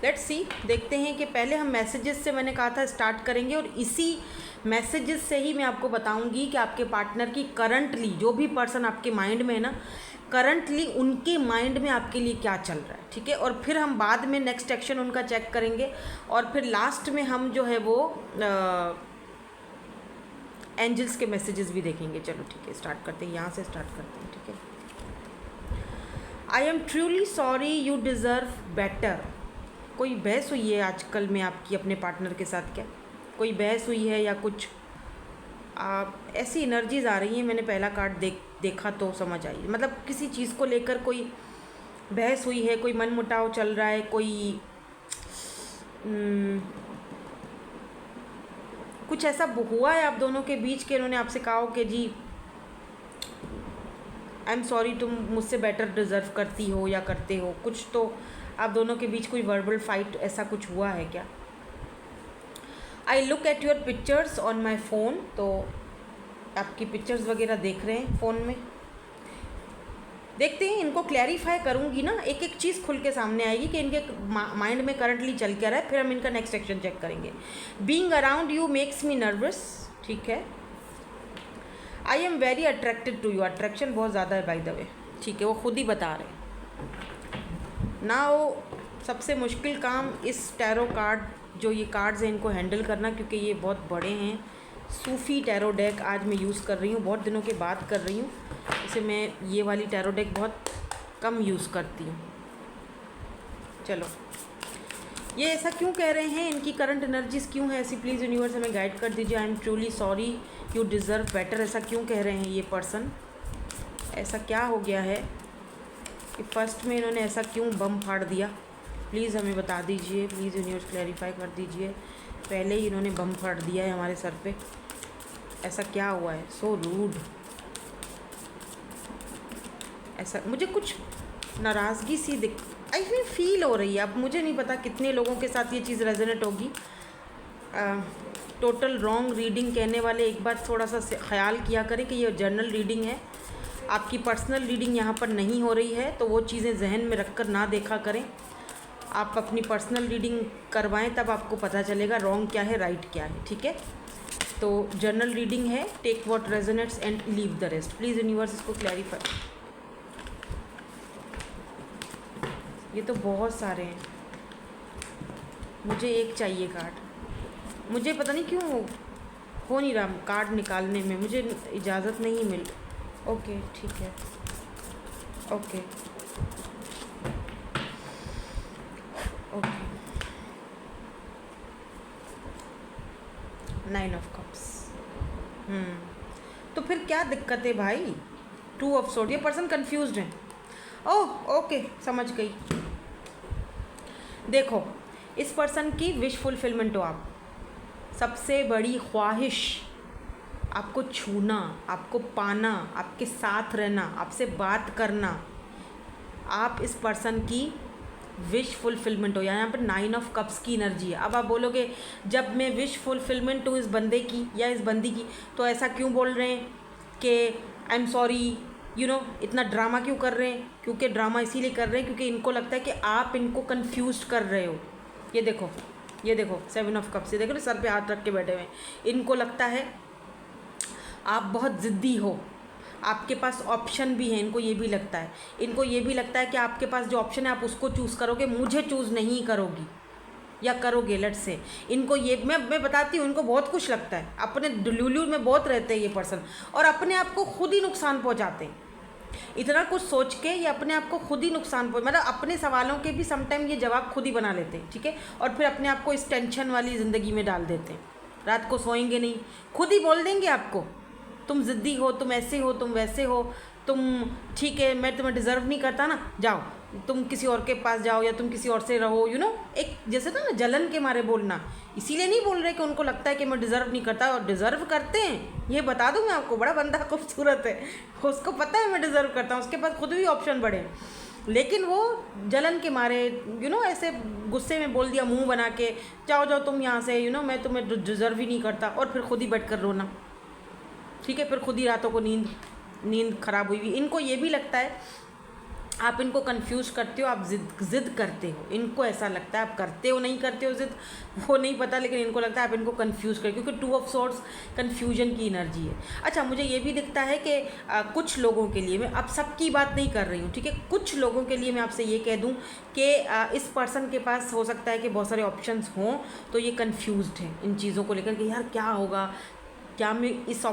लेट्स सी, देखते हैं कि पहले हम मैसेजेस से, मैंने कहा था स्टार्ट करेंगे, और इसी मैसेजेस से ही मैं आपको बताऊंगी कि आपके पार्टनर की करंटली, जो भी पर्सन आपके माइंड में है ना, करंटली उनके माइंड में आपके लिए क्या चल रहा है, ठीक है, और फिर हम बाद में नेक्स्ट एक्शन उनका चेक करेंगे, और फिर लास्ट में हम जो है वो एंजल्स के मैसेजेस भी देखेंगे। चलो ठीक है, स्टार्ट करते हैं, यहाँ से स्टार्ट करते हैं, ठीक है। I am truly sorry, you deserve better. कोई बहस हुई है आजकल में आपकी अपने पार्टनर के साथ? क्या कोई बहस हुई है या कुछ ऐसी एनर्जीज आ रही हैं? मैंने पहला कार्ड देखा तो समझ आई, मतलब किसी चीज़ को लेकर कोई बहस हुई है, कोई मनमुटाव चल रहा है, कोई कुछ ऐसा हुआ है आप दोनों के बीच के इन्होंने आपसे कहा हो कि जी आई एम सॉरी, तुम मुझसे बेटर डिज़र्व करती हो या करते हो, कुछ तो आप दोनों के बीच कोई वर्बल फाइट ऐसा कुछ हुआ है क्या? आई look at your pictures on my phone, तो आपकी पिक्चर्स वगैरह देख रहे हैं फ़ोन में। देखते हैं, इनको क्लैरिफाई करूँगी ना, एक एक चीज़ खुल के सामने आएगी कि इनके माइंड में करंटली चल क्या रहा है, फिर हम इनका नेक्स्ट एक्शन चेक करेंगे। Being around you makes me nervous, ठीक है। I am very attracted to you, attraction बहुत ज़्यादा है बाय द वे, ठीक है, वो खुद ही बता रहे हैं ना। वो सबसे मुश्किल काम इस टैरो कार्ड, जो ये कार्ड्स हैं, इनको हैंडल करना, क्योंकि ये बहुत बड़े हैं। सूफी टैरो डेक आज मैं यूज़ कर रही हूँ, बहुत दिनों के बाद कर रही हूँ, इसे मैं ये वाली टैरो डेक बहुत कम यूज़ करती हूँ। चलो, ये ऐसा क्यों कह रहे हैं, इनकी करंट एनर्जीज क्यों है ऐसी? प्लीज़ यूनिवर्स हमें गाइड कर दीजिए। I am truly sorry, you deserve better, ऐसा क्यों कह रहे हैं ये पर्सन? ऐसा क्या हो गया है कि फर्स्ट में इन्होंने ऐसा क्यों बम फाड़ दिया? प्लीज़ हमें बता दीजिए, प्लीज़ यूनिवर्स क्लैरिफाई कर दीजिए। पहले ही इन्होंने बम फाड़ दिया है हमारे सर पे, ऐसा क्या हुआ है? So rude. ऐसा मुझे कुछ नाराज़गी सी आई मीन फील हो रही है। अब मुझे नहीं पता कितने लोगों के साथ ये चीज़ रेजोनेट होगी। टोटल रॉन्ग रीडिंग कहने वाले एक बार थोड़ा सा ख्याल किया करें कि ये जर्नल रीडिंग है, आपकी पर्सनल रीडिंग यहाँ पर नहीं हो रही है, तो वो चीज़ें जहन में रख कर ना देखा करें। आप अपनी पर्सनल रीडिंग करवाएं, तब आपको पता चलेगा रॉन्ग क्या है, राइट क्या है, ठीक है। तो जर्नल रीडिंग है, take what resonates and leave the rest. Please universe इसको क्लैरिफाई। ये तो बहुत सारे हैं, मुझे एक चाहिए कार्ड। मुझे पता नहीं क्यों हो नहीं रहा कार्ड निकालने में, मुझे इजाज़त नहीं मिल। ओके ठीक है, ओके ओके। 9 of cups. तो फिर क्या दिक्कत है भाई? 2 ऑफ सोर्ड, ये पर्सन कंफ्यूज्ड है। ओह ओके, समझ गई। देखो, इस पर्सन की विश फुलफिलमेंट हो आप, सबसे बड़ी ख्वाहिश आपको छूना, आपको पाना, आपके साथ रहना, आपसे बात करना, आप इस पर्सन की विश फुलफिलमेंट हो। यहाँ पर 9 ऑफ कप्स की एनर्जी है। अब आप बोलोगे जब मैं विश फुलफिलमेंट हूँ इस बंदे की या इस बंदी की, तो ऐसा क्यों बोल रहे हैं कि I am sorry, you know, इतना ड्रामा क्यों कर रहे हैं? क्योंकि ड्रामा इसीलिए कर रहे हैं क्योंकि इनको लगता है कि आप इनको कंफ्यूज कर रहे हो। ये देखो, ये देखो 7 ऑफ कप्स, ये देखो ना, सर पे हाथ रख के बैठे हुए हैं। इनको लगता है आप बहुत ज़िद्दी हो, आपके पास ऑप्शन भी है, इनको ये भी लगता है। इनको ये भी लगता है कि आपके पास जो ऑप्शन है आप उसको चूज़ करोगे, मुझे चूज़ नहीं करोगी या करोगे, लट से। इनको ये मैं बताती हूँ, इनको बहुत कुछ लगता है, अपने डुलूलू में बहुत रहते हैं ये पर्सन, और अपने आप को खुद ही नुकसान पहुँचाते हैं। इतना कुछ सोच के ये अपने आप को खुद ही नुकसान मतलब अपने सवालों के भी समटाइम ये जवाब खुद ही बना लेते हैं, ठीक है। और फिर अपने आप को इस टेंशन वाली ज़िंदगी में डाल देते हैं। रात को सोएंगे नहीं, खुद ही बोल देंगे आपको, तुम ज़िद्दी हो, तुम ऐसे हो, तुम वैसे हो, तुम ठीक है, मैं तुम्हें डिज़र्व नहीं करता ना, जाओ तुम किसी और के पास जाओ या तुम किसी और से रहो, यू नो। एक जैसे था ना जलन के मारे बोलना, इसीलिए नहीं बोल रहे कि उनको लगता है कि मैं डिज़र्व नहीं करता, और डिज़र्व करते हैं। ये बता दूँ मैं आपको, बड़ा बंदा खूबसूरत है, उसको पता है मैं डिज़र्व करता हूँ, उसके पास खुद भी ऑप्शन बड़े हैं, लेकिन वो जलन के मारे, यू नो, ऐसे गुस्से में बोल दिया मुंह बना के, जाओ जाओ तुम यहाँ से, यू नो, मैं तुम्हें डिज़र्व ही नहीं करता, और फिर खुद ही बैठ कर रोना, ठीक है। फिर खुद ही रातों को नींद खराब हुई हुई। इनको ये भी लगता है आप इनको कंफ्यूज करते हो, आप ज़िद करते हो, इनको ऐसा लगता है। आप करते हो नहीं करते हो ज़िद, वो नहीं पता, लेकिन इनको लगता है आप इनको कंफ्यूज करते, क्योंकि 2 ऑफ सोर्ड्स कन्फ्यूजन की एनर्जी है। अच्छा, मुझे ये भी दिखता है कि कुछ लोगों के लिए, मैं अब सबकी बात नहीं कर रही हूँ, ठीक है, कुछ लोगों के लिए मैं आपसे ये कह दूँ कि इस पर्सन के पास हो सकता है कि बहुत सारे ऑप्शंस हों, तो ये कन्फ्यूज्ड है इन चीज़ों को लेकर कि यार क्या होगा, क्या मैं इस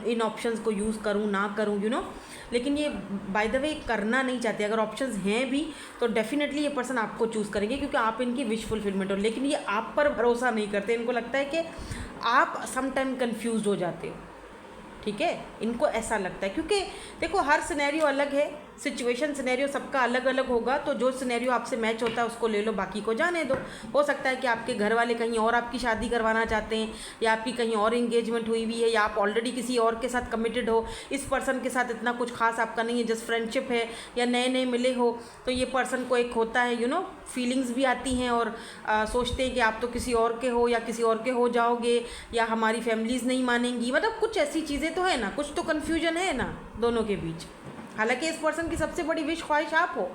इन ऑप्शंस को यूज़ करूँ ना करूँ, यू नो। लेकिन ये बाय द वे करना नहीं चाहते। अगर ऑप्शंस हैं भी तो डेफिनेटली ये पर्सन आपको चूज़ करेंगे, क्योंकि आप इनकी विश फुलफिलमेंट हो। लेकिन ये आप पर भरोसा नहीं करते। इनको लगता है कि आप सम टाइम कन्फ्यूज़ हो जाते हो, ठीक है। इनको ऐसा लगता है, क्योंकि देखो हर सिनेरियो अलग है, सिचुएशन सिनेरियो सबका अलग अलग होगा। तो जो सिनेरियो आपसे मैच होता है उसको ले लो, बाकी को जाने दो। हो सकता है कि आपके घर वाले कहीं और आपकी शादी करवाना चाहते हैं, या आपकी कहीं और एंगेजमेंट हुई हुई है, या आप ऑलरेडी किसी और के साथ कमिटेड हो। इस पर्सन के साथ इतना कुछ खास आपका नहीं है, जस्ट फ्रेंडशिप है, या नए नए मिले हो। तो ये पर्सन को एक होता है, यू नो, फीलिंग्स भी आती हैं, और सोचते हैं कि आप तो किसी और के हो या किसी और के हो जाओगे, या हमारी फैमिलीज़ नहीं मानेंगी। मतलब कुछ ऐसी चीज़ें तो है ना, कुछ तो कन्फ्यूजन है ना दोनों के बीच। हालांकि इस पर्सन की सबसे बड़ी विश ख्वाहिश आप हो।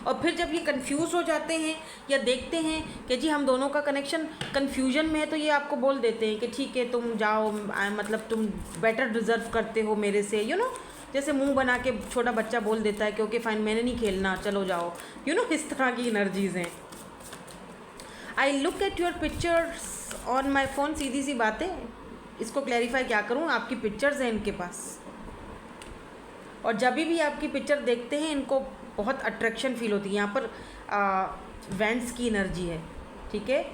और फिर जब ये कंफ्यूज हो जाते हैं या देखते हैं कि जी हम दोनों का कनेक्शन कन्फ्यूजन में है, तो ये आपको बोल देते हैं कि ठीक है तुम जाओ, मतलब तुम बेटर डिज़र्व करते हो मेरे से, यू नो। जैसे मुंह बना के छोटा बच्चा बोल देता है कि ओके फाइन, मैंने नहीं खेलना, चलो जाओ, यू नो। इस तरह की एनर्जीज़ हैं। I look at your pictures on my phone. सीधी सी बात है, इसको क्लैरिफाई क्या करूँ, आपकी पिक्चर्स हैं इनके पास, और जब भी आपकी पिक्चर देखते हैं इनको बहुत अट्रैक्शन फील होती है। यहाँ पर वेंट्स की एनर्जी है, ठीक है।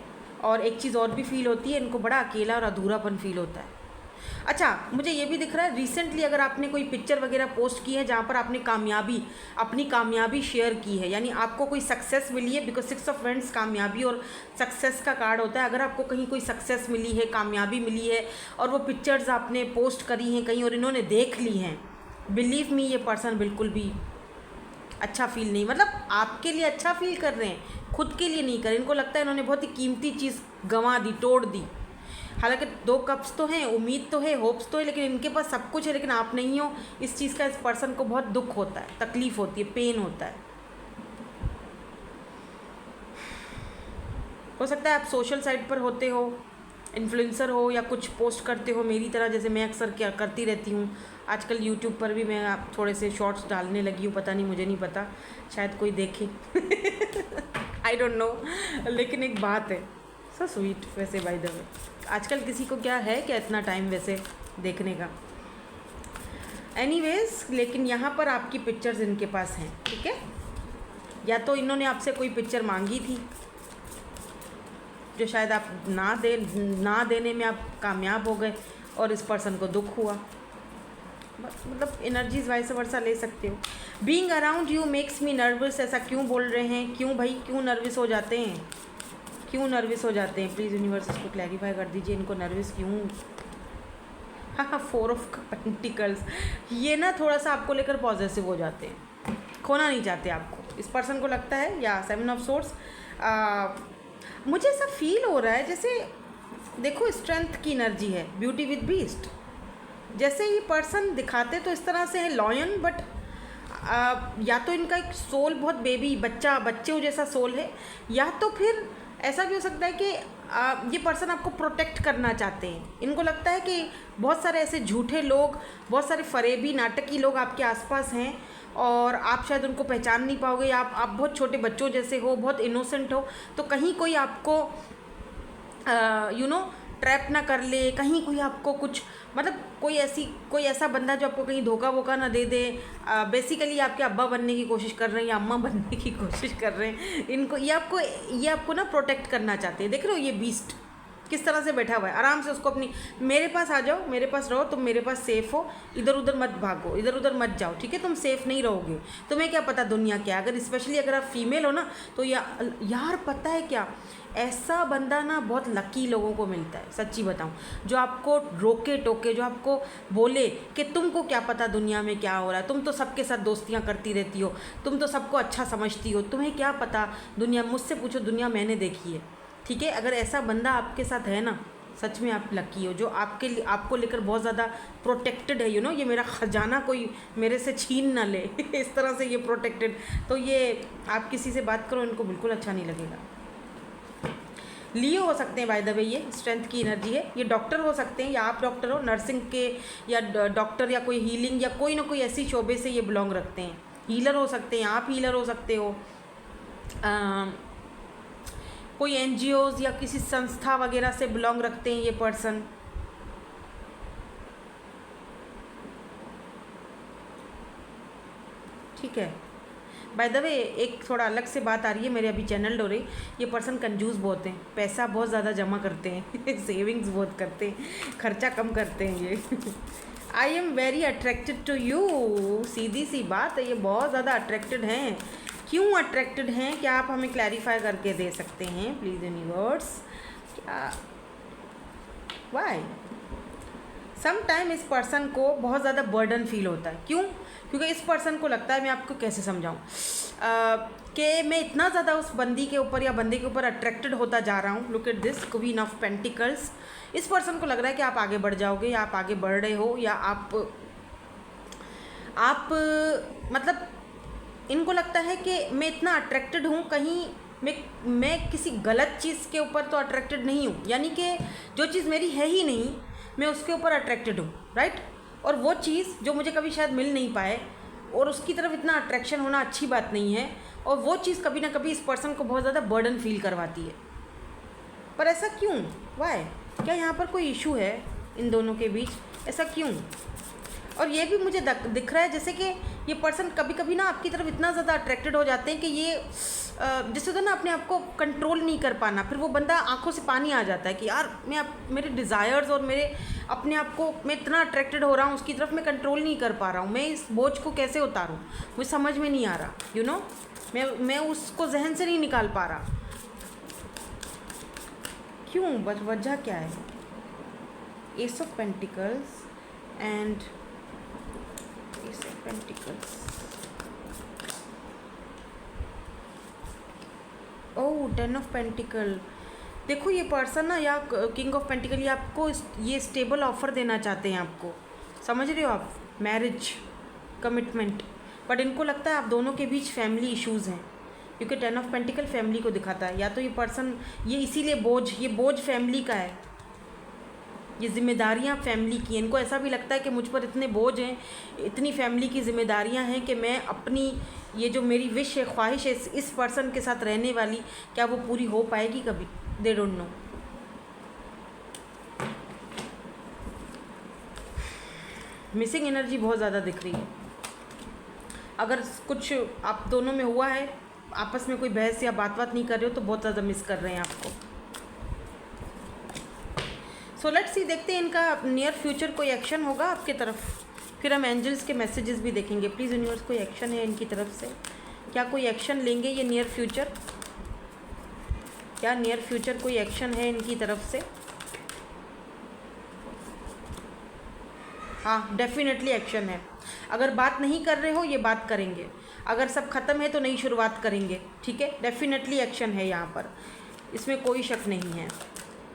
और एक चीज़ और भी फील होती है, इनको बड़ा अकेला और अधूरापन फील होता है। अच्छा, मुझे ये भी दिख रहा है रिसेंटली अगर आपने कोई पिक्चर वगैरह पोस्ट की है जहाँ पर आपने अपनी कामयाबी शेयर की है, यानी आपको कोई सक्सेस मिली है, बिकॉज 6 ऑफ वेंट्स कामयाबी और सक्सेस का कार्ड होता है। अगर आपको कहीं कोई सक्सेस मिली है, कामयाबी मिली है, और वो पिक्चर्स आपने पोस्ट करी हैं कहीं और इन्होंने देख ली हैं, बिलीव मी ये पर्सन बिल्कुल भी अच्छा फील नहीं, मतलब आपके लिए अच्छा फील कर रहे हैं, खुद के लिए नहीं कर रहे। इनको लगता है इन्होंने बहुत ही कीमती चीज़ गंवा दी, तोड़ दी। हालांकि 2 कप्स तो हैं, उम्मीद तो है, होप्स तो है, लेकिन इनके पास सब कुछ है, लेकिन आप नहीं हो। इस चीज़ का इस पर्सन को बहुत दुख होता है, तकलीफ़ होती है, पेन होता है। हो सकता है आप सोशल साइट पर होते हो, इन्फ्लुएंसर हो, या कुछ पोस्ट करते हो मेरी तरह, जैसे मैं अक्सर क्या करती रहती हूँ। आजकल यूट्यूब पर भी मैं आप थोड़े से शॉर्ट्स डालने लगी हूँ, पता नहीं, मुझे नहीं पता, शायद कोई देखे आई डोंट नो। लेकिन एक बात है, सो स्वीट वैसे बाय द वे, आजकल किसी को क्या है क्या इतना टाइम वैसे देखने का। एनीवेज, लेकिन यहाँ पर आपकी पिक्चर्स इनके पास हैं, ठीक है। या तो इन्होंने आपसे कोई पिक्चर मांगी थी जो शायद आप ना देने में आप कामयाब हो गए, और इस पर्सन को दुख हुआ। मतलब एनर्जीज वाइस वर्सा ले सकते हो। Being around you makes me nervous. ऐसा क्यों बोल रहे हैं, क्यों भाई, क्यों नर्वस हो जाते हैं, क्यों नर्वस हो जाते हैं? प्लीज़ यूनिवर्स इसको क्लैरिफाई कर दीजिए, इनको नर्वस क्यों। हाँ, 4 ऑफ पेंटिकल्स, ये ना थोड़ा सा आपको लेकर पॉजिटिव हो जाते हैं, खोना नहीं चाहते आपको। इस पर्सन को लगता है, या 7 ऑफ सोर्स, मुझे ऐसा फील हो रहा है जैसे देखो स्ट्रेंथ की एनर्जी है, ब्यूटी विद बीस्ट। जैसे ये पर्सन दिखाते तो इस तरह से है लॉयन, बट या तो इनका एक सोल बहुत बेबी बच्चे जैसा सोल है, या तो फिर ऐसा भी हो सकता है कि ये पर्सन आपको प्रोटेक्ट करना चाहते हैं। इनको लगता है कि बहुत सारे ऐसे झूठे लोग, बहुत सारे फरेबी नाटकी लोग आपके आसपास हैं, और आप शायद उनको पहचान नहीं पाओगे, या आप बहुत छोटे बच्चों जैसे हो, बहुत इनोसेंट हो, तो कहीं कोई आपको यू नो ट्रैप ना कर ले, कहीं कोई आपको कुछ, मतलब कोई ऐसा बंदा जो आपको कहीं धोखा वोखा ना दे दे। बेसिकली आपके अब्बा बनने की कोशिश कर रहे हैं या अम्मा बनने की कोशिश कर रहे हैं। ये आपको ना प्रोटेक्ट करना चाहते हैं। देख रहे हो ये बीस्ट किस तरह से बैठा हुआ है, आराम से उसको अपनी, मेरे पास आ जाओ, मेरे पास रहो, तुम मेरे पास सेफ़ हो, इधर उधर मत भागो, इधर उधर मत जाओ, ठीक है। तुम सेफ़ नहीं रहोगे, तुम्हें क्या पता दुनिया क्या। अगर स्पेशली अगर आप फीमेल हो ना, तो यार पता है क्या, ऐसा बंदा ना बहुत लकी लोगों को मिलता है, सच्ची बताऊं, जो आपको रोके टोके, जो आपको बोले कि तुमको क्या पता दुनिया में क्या हो रहा है, तुम तो सबके साथ दोस्तियां करती रहती हो, तुम तो सबको अच्छा समझती हो, तुम्हें क्या पता दुनिया, मुझसे पूछो दुनिया मैंने देखी है, ठीक है। अगर ऐसा बंदा आपके साथ है ना, सच में आप लकी हो, जो आपको लेकर बहुत ज़्यादा प्रोटेक्टेड है, यू नो, ये मेरा ख़जाना कोई मेरे से छीन ना ले इस तरह से ये प्रोटेक्टेड। तो ये आप किसी से बात करो, इनको बिल्कुल अच्छा नहीं लगेगा। लियो हो सकते हैं बाय द वे, ये स्ट्रेंथ की एनर्जी है। ये डॉक्टर हो सकते हैं, या आप डॉक्टर हो, नर्सिंग के, या डॉक्टर, या कोई हीलिंग, या कोई ना कोई ऐसी शोबे से ये बिलोंग रखते हैं। हीलर हो सकते हैं, आप हीलर हो सकते हो, कोई एनजीओज़ या किसी संस्था वगैरह से बिलोंग रखते हैं ये पर्सन। ठीक है। बाय द वे एक थोड़ा अलग से बात आ रही है मेरे अभी चैनल डोरे, ये पर्सन कंजूस बहुत हैं, पैसा बहुत ज़्यादा जमा करते हैं सेविंग्स बहुत करते हैं, खर्चा कम करते हैं ये I am very attracted to you, सीधी सी बात है, ये बहुत ज़्यादा अट्रैक्टेड हैं। क्यों अट्रैक्टेड हैं, क्या आप हमें क्लैरिफाई करके दे सकते हैं प्लीज़ यूनिवर्स? क्या वाई सम टाइम इस पर्सन को बहुत ज़्यादा बर्डन फील होता है। क्यों? क्योंकि इस पर्सन को लगता है, मैं आपको कैसे समझाऊं, कि मैं इतना ज़्यादा उस बंदी के ऊपर या बंदे के ऊपर अट्रैक्टेड होता जा रहा हूँ। Look at this queen of pentacles. इस पर्सन को लग रहा है कि आप आगे बढ़ जाओगे, या आप आगे बढ़ रहे हो, या आप मतलब इनको लगता है कि मैं इतना अट्रैक्टेड हूँ, कहीं मैं किसी गलत चीज़ के ऊपर तो अट्रैक्टेड नहीं हूँ, यानी कि जो चीज़ मेरी है ही नहीं मैं उसके ऊपर अट्रैक्टेड हूँ, राइट। और वो चीज़ जो मुझे कभी शायद मिल नहीं पाए, और उसकी तरफ इतना अट्रैक्शन होना अच्छी बात नहीं है, और वो चीज़ कभी ना कभी इस पर्सन को बहुत ज़्यादा बर्डन फील करवाती है। पर ऐसा क्यों? वाई? क्या यहाँ पर कोई इशू है इन दोनों के बीच? ऐसा क्यों? और ये भी मुझे दिख रहा है जैसे कि ये पर्सन कभी कभी ना आपकी तरफ इतना ज़्यादा अट्रैक्टेड हो जाते हैं कि ये जिससे तो ना अपने आप को कंट्रोल नहीं कर पाना, फिर वो बंदा आंखों से पानी आ जाता है कि यार मेरे डिज़ायर्स और मेरे अपने आप को मैं इतना अट्रैक्टेड हो रहा हूँ उसकी तरफ, मैं कंट्रोल नहीं कर पा रहा हूँ, मैं इस बोझ को कैसे उतारूँ, मुझे समझ में नहीं आ रहा, यू नो, मैं उसको जहन से नहीं निकाल पा रहा। क्यों? वजह क्या है? S of pentacles and S of pentacles, oh 10 of pentacle. देखो ये पर्सन ना, या किंग ऑफ पेंटिकल, ये आपको ये स्टेबल ऑफर देना चाहते हैं आपको, समझ रहे हो आप, मैरिज, कमिटमेंट। बट इनको लगता है आप दोनों के बीच फैमिली इश्यूज़ हैं, क्योंकि 10 ऑफ पेंटिकल फैमिली को दिखाता है। या तो ये पर्सन ये इसीलिए ये बोझ फैमिली का है, ये जिम्मेदारियां फैमिली की हैं। इनको ऐसा भी लगता है कि मुझ पर इतने बोझ हैं, इतनी फैमिली की जिम्मेदारियां हैं कि मैं अपनी ये जो मेरी विश है, ख्वाहिश है इस पर्सन के साथ रहने वाली, क्या वो पूरी हो पाएगी कभी? They don't know. Missing energy बहुत ज़्यादा दिख रही है। अगर कुछ आप दोनों में हुआ है, आपस में कोई बहस या बात नहीं कर रहे हो, तो बहुत ज़्यादा मिस कर रहे हैं आपको। सो लेट्स सी, देखते हैं इनका नियर फ्यूचर कोई एक्शन होगा आपके तरफ, फिर हम एंजल्स के मैसेजेस भी देखेंगे। प्लीज़ यूनिवर्स, कोई एक्शन है इनकी तरफ से? क्या कोई एक्शन लेंगे ये नियर फ्यूचर? क्या नियर फ्यूचर कोई एक्शन है इनकी तरफ से? हाँ, डेफिनेटली एक्शन है। अगर बात नहीं कर रहे हो, ये बात करेंगे। अगर सब खत्म है तो नई शुरुआत करेंगे, ठीक है। डेफिनेटली एक्शन है यहाँ पर, इसमें कोई शक नहीं है।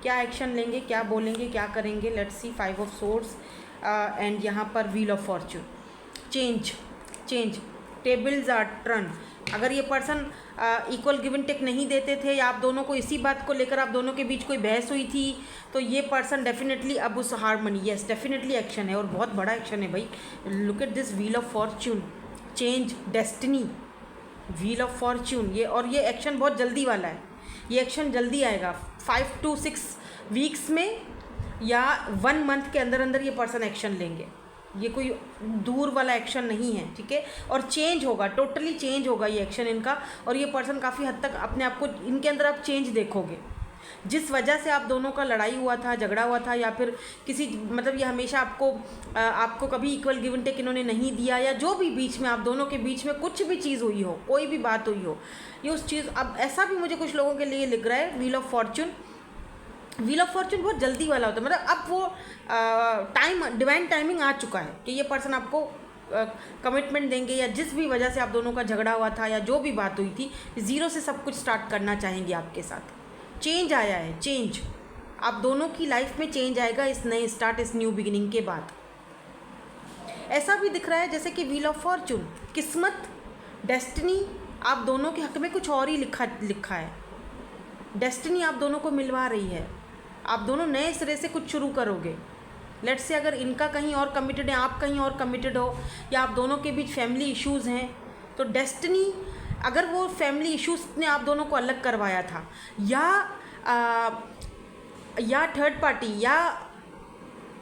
क्या एक्शन लेंगे, क्या बोलेंगे, क्या करेंगे? Let's see. 5 of swords and यहाँ पर wheel of fortune. Change, tables are turn. अगर ये person equal give and take नहीं देते थे, या आप दोनों को इसी बात को लेकर आप दोनों के बीच कोई बहस हुई थी, तो ये पर्सन डेफिनेटली अब उस हारमनी, यस डेफिनेटली एक्शन है, और बहुत बड़ा एक्शन है भाई। Look at this wheel of fortune, change, destiny, wheel of Fortune. ये और ये एक्शन बहुत जल्दी वाला है, ये एक्शन जल्दी आएगा 5 to 6 वीक्स में, या 1 मंथ के अंदर अंदर ये पर्सन एक्शन लेंगे। ये कोई दूर वाला एक्शन नहीं है, ठीक है। और चेंज होगा, टोटली चेंज होगा ये एक्शन इनका, और ये पर्सन काफ़ी हद तक अपने आप को, इनके अंदर आप चेंज देखोगे। जिस वजह से आप दोनों का लड़ाई हुआ था, झगड़ा हुआ था, या फिर किसी मतलब ये हमेशा आपको कभी इक्वल गिव एंड टेक इन्होंने नहीं दिया, या जो भी बीच में आप दोनों के बीच में कुछ भी चीज़ हुई हो, कोई भी बात हुई हो, ये उस चीज़, अब ऐसा भी मुझे कुछ लोगों के लिए लिख रहा है wheel of Fortune. Wheel of Fortune बहुत जल्दी वाला होता है, मतलब अब वो डिवाइन टाइमिंग आ चुका है कि ये पर्सन आपको कमिटमेंट देंगे, या जिस भी वजह से आप दोनों का झगड़ा हुआ था या जो भी बात हुई थी, ज़ीरो से सब कुछ स्टार्ट करना चाहेंगे आपके साथ। चेंज आया है, चेंज, आप दोनों की लाइफ में चेंज आएगा इस नए स्टार्ट, इस न्यू बिगिनिंग के बाद। ऐसा भी दिख रहा है जैसे कि व्हील ऑफ फॉर्च्यून, किस्मत, डेस्टिनी, आप दोनों के हक में कुछ और ही लिखा है। डेस्टिनी आप दोनों को मिलवा रही है, आप दोनों नए सिरे से कुछ शुरू करोगे। लेट्स से अगर इनका कहीं और कमिटेड है, आप कहीं और कमिटेड हो, या आप दोनों के बीच फैमिली इश्यूज़ हैं, तो डेस्टिनी, अगर वो फैमिली इश्यूज़ ने आप दोनों को अलग करवाया था, या थर्ड पार्टी, या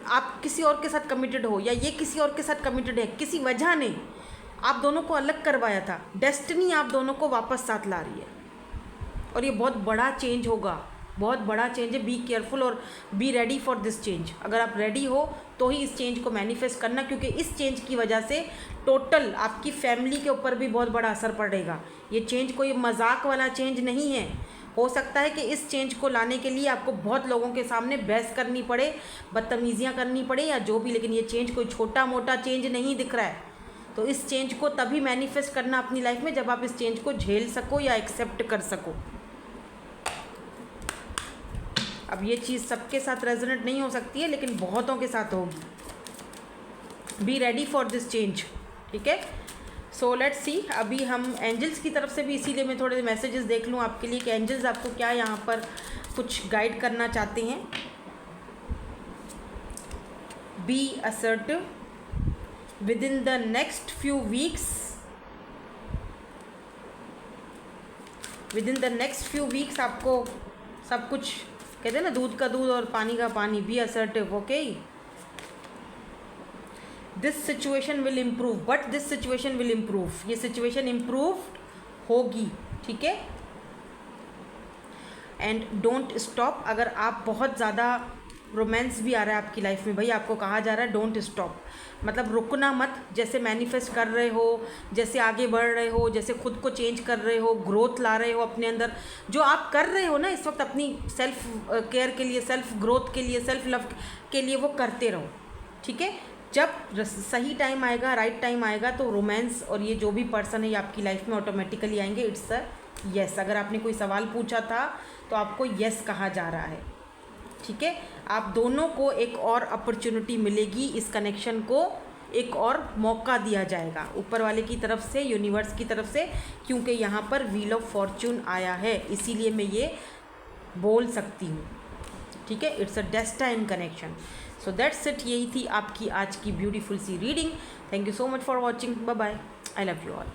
आप किसी और के साथ कमिटेड हो, या ये किसी और के साथ कमिटेड है, किसी वजह ने आप दोनों को अलग करवाया था, डेस्टिनी आप दोनों को वापस साथ ला रही है और ये बहुत बड़ा चेंज होगा, बहुत बड़ा चेंज है। बी केयरफुल और be ready for this change. अगर आप रेडी हो तो ही इस चेंज को मैनिफेस्ट करना, क्योंकि इस चेंज की वजह से टोटल आपकी फैमिली के ऊपर भी बहुत बड़ा असर पड़ेगा। ये चेंज कोई मजाक वाला चेंज नहीं है। हो सकता है कि इस चेंज को लाने के लिए आपको बहुत लोगों के सामने बहस करनी पड़े, बदतमीजियाँ करनी पड़े या जो भी, लेकिन ये चेंज कोई छोटा मोटा चेंज नहीं दिख रहा है। तो इस चेंज को तभी मैनिफेस्ट करना अपनी लाइफ में जब आप इस चेंज को झेल सको या एक्सेप्ट कर सको। अब ये चीज़ सबके साथ रेजोनेट नहीं हो सकती है, लेकिन बहुतों के साथ होगी। Be ready for this change, ठीक है। सो लेट्स सी, अभी हम एंजल्स की तरफ से भी, इसीलिए मैं थोड़े मैसेजेस देख लूँ आपके लिए कि एंजल्स आपको क्या यहाँ पर कुछ गाइड करना चाहते हैं। Be assertive within the next few weeks, within the next few weeks आपको सब कुछ, कहते हैं ना, दूध का दूध और पानी का पानी। Be assertive, okay. This situation will improve, but this situation will improve, ये सिचुएशन इम्प्रूव होगी, ठीक है। And don't stop. अगर आप बहुत ज़्यादा रोमांस भी आ रहा है आपकी लाइफ में, भाई आपको कहा जा रहा है डोंट स्टॉप, मतलब रुकना मत। जैसे मैनिफेस्ट कर रहे हो, जैसे आगे बढ़ रहे हो, जैसे खुद को चेंज कर रहे हो, ग्रोथ ला रहे हो अपने अंदर, जो आप कर रहे हो ना इस वक्त अपनी सेल्फ केयर के लिए, सेल्फ ग्रोथ के लिए, सेल्फ लव के लिए, वो करते रहो, ठीक है। जब सही टाइम आएगा, राइट टाइम आएगा, तो रोमांस और ये जो भी पर्सन है ये आपकी लाइफ में ऑटोमेटिकली आएंगे। It's a yes. अगर आपने कोई सवाल पूछा था तो आपको यस कहा जा रहा है, ठीक है। आप दोनों को एक और अपॉर्चुनिटी मिलेगी, इस कनेक्शन को एक और मौका दिया जाएगा ऊपर वाले की तरफ से, यूनिवर्स की तरफ से, क्योंकि यहाँ पर व्हील ऑफ फॉर्चून आया है, इसीलिए मैं ये बोल सकती हूँ, ठीक है। It's a destined connection. So that's it. यही थी आपकी आज की ब्यूटीफुल सी reading. Thank you so much for watching. Bye bye. I love you all.